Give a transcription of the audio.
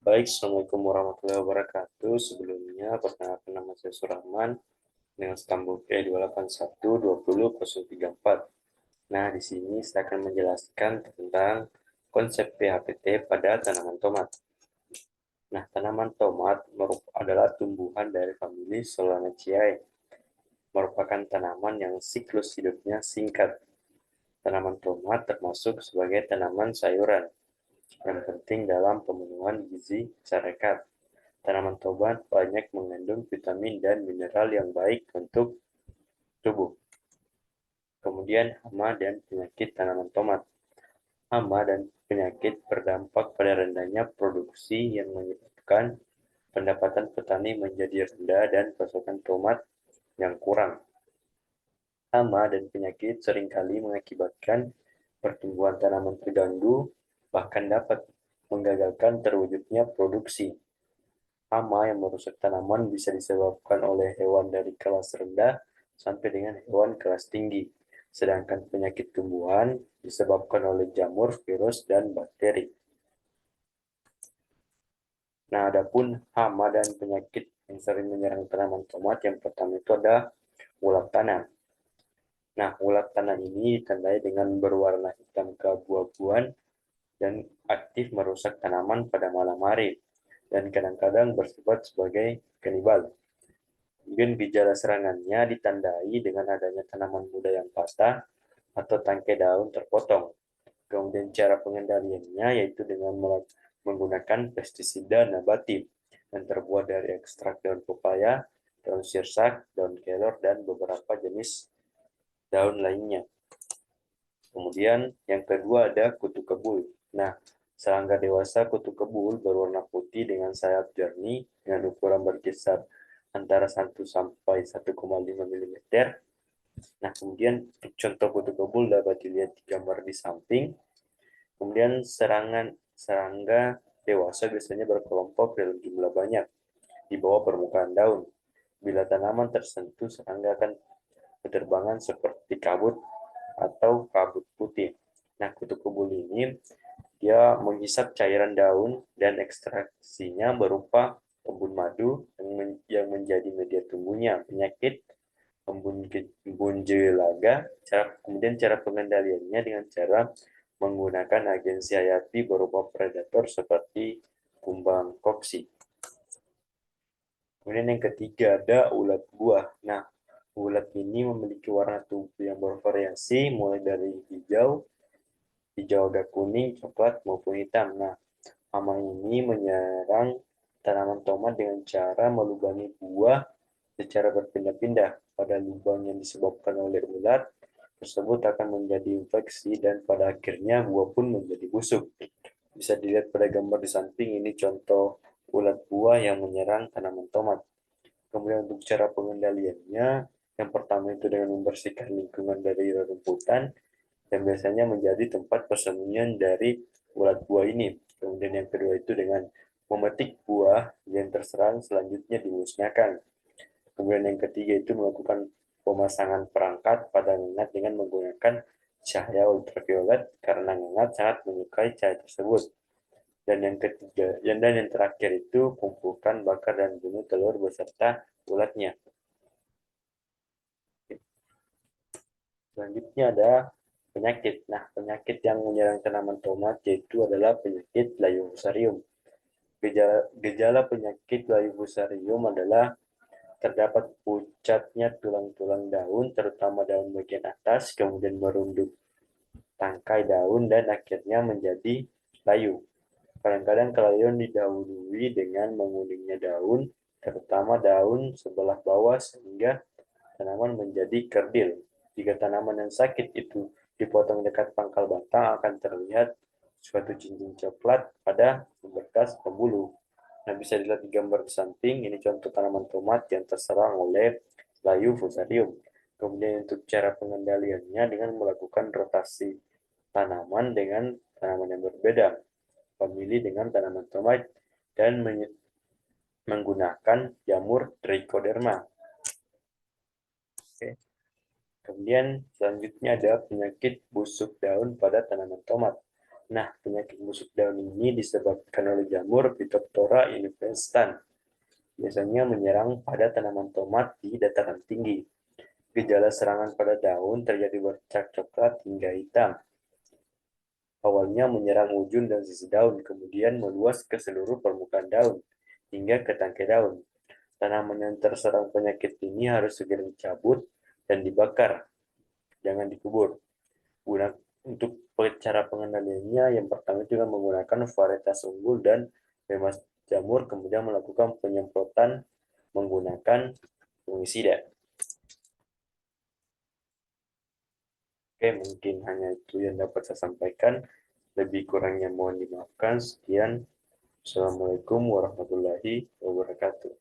Baik, Assalamualaikum warahmatullahi wabarakatuh. Sebelumnya, perkenalkan nama saya Surahman dengan stambuk E281200034. Nah, di sini saya akan menjelaskan tentang konsep PHPT pada tanaman tomat. Nah, tanaman tomat adalah tumbuhan dari famili Solanaceae, merupakan tanaman yang siklus hidupnya singkat. Tanaman tomat termasuk sebagai tanaman sayuran yang penting dalam pemenuhan gizi masyarakat. Tanaman tomat banyak mengandung vitamin dan mineral yang baik untuk tubuh. Kemudian hama dan penyakit tanaman tomat. Hama dan penyakit berdampak pada rendahnya produksi yang menyebabkan pendapatan petani menjadi rendah dan pasokan tomat yang kurang. Hama dan penyakit seringkali mengakibatkan pertumbuhan tanaman terganggu, bahkan dapat menggagalkan terwujudnya produksi. Hama yang merusak tanaman bisa disebabkan oleh hewan dari kelas rendah sampai dengan hewan kelas tinggi, sedangkan penyakit tumbuhan disebabkan oleh jamur, virus, dan bakteri. Nah, adapun hama dan penyakit yang sering menyerang tanaman tomat, yang pertama itu ada ulat tanah. Nah, ulat tanah ini ditandai dengan berwarna hitam keabu-abuan dan aktif merusak tanaman pada malam hari, dan kadang-kadang bersifat sebagai kanibal. Kemudian gejala serangannya ditandai dengan adanya tanaman muda yang patah atau tangkai daun terpotong. Kemudian cara pengendaliannya yaitu dengan menggunakan pestisida nabati yang terbuat dari ekstrak daun pepaya, daun sirsak, daun kelor, dan beberapa jenis daun lainnya. Kemudian yang kedua ada kutu kebul. Nah, serangga dewasa kutu kebul berwarna putih dengan sayap jernih dengan ukuran berkisar antara 1 sampai 1,5 mm. Nah, kemudian contoh kutu kebul dapat dilihat di gambar di samping. Kemudian serangga dewasa biasanya berkelompok dalam jumlah banyak di bawah permukaan daun. Bila tanaman tersentuh, serangga akan berterbangan seperti kabut atau kabut putih. Nah, kutu kebul ini dia menghisap cairan daun dan ekstraksinya berupa embun madu yang menjadi media tumbuhnya penyakit embun jelaga. Kemudian cara pengendaliannya dengan cara menggunakan agensi hayati berupa predator seperti kumbang koksi. Kemudian yang ketiga ada ulat buah. Nah, ulat ini memiliki warna tubuh yang bervariasi mulai dari hijau agak kuning, coklat maupun hitam. Nah, hama ini menyerang tanaman tomat dengan cara melubangi buah secara berpindah-pindah. Pada lubang yang disebabkan oleh ulat tersebut akan menjadi infeksi dan pada akhirnya buah pun menjadi busuk. Bisa dilihat pada gambar di samping, ini contoh ulat buah yang menyerang tanaman tomat. Kemudian untuk cara pengendaliannya, yang pertama itu dengan membersihkan lingkungan dari rerumputan, yang biasanya menjadi tempat persembunyian dari ulat buah ini. Kemudian yang kedua itu dengan memetik buah yang terserang selanjutnya dimusnahkan. Kemudian yang ketiga itu melakukan pemasangan perangkat pada ngengat dengan menggunakan cahaya ultraviolet karena ngengat sangat menyukai cahaya tersebut. Dan yang ketiga, dan yang terakhir itu kumpulkan, bakar, dan bunuh telur beserta ulatnya. Selanjutnya ada penyakit. Nah, penyakit yang menyerang tanaman tomat yaitu adalah penyakit layu fusarium. Gejala penyakit layu fusarium adalah terdapat pucatnya tulang-tulang daun, terutama daun bagian atas, kemudian merunduk tangkai daun, dan akhirnya menjadi layu. Kadang-kadang kelayuan didahului dengan menguningnya daun, terutama daun sebelah bawah, sehingga tanaman menjadi kerdil. Jika tanaman yang sakit itu dipotong dekat pangkal batang, akan terlihat suatu cincin coklat pada berkas pembuluh. Nah, bisa dilihat di gambar di samping, ini contoh tanaman tomat yang terserang oleh layu fusarium. Kemudian untuk cara pengendaliannya dengan melakukan rotasi tanaman dengan tanaman yang berbeda, pemilih dengan tanaman tomat, dan menggunakan jamur trichoderma. Oke. Kemudian selanjutnya ada penyakit busuk daun pada tanaman tomat. Nah, penyakit busuk daun ini disebabkan oleh jamur Phytophthora infestan. Biasanya menyerang pada tanaman tomat di dataran tinggi. Gejala serangan pada daun terjadi bercak coklat hingga hitam. Awalnya menyerang ujung dan sisi daun, kemudian meluas ke seluruh permukaan daun, hingga ke tangkai daun. Tanaman yang terserang penyakit ini harus segera dicabut dan dibakar, jangan dikubur. Untuk cara pengendaliannya, yang pertama juga menggunakan varietas unggul dan bebas jamur, kemudian melakukan penyemprotan menggunakan fungisida. Oke, mungkin hanya itu yang dapat saya sampaikan. Lebih kurangnya mohon dimaafkan. Sekian. Assalamualaikum warahmatullahi wabarakatuh.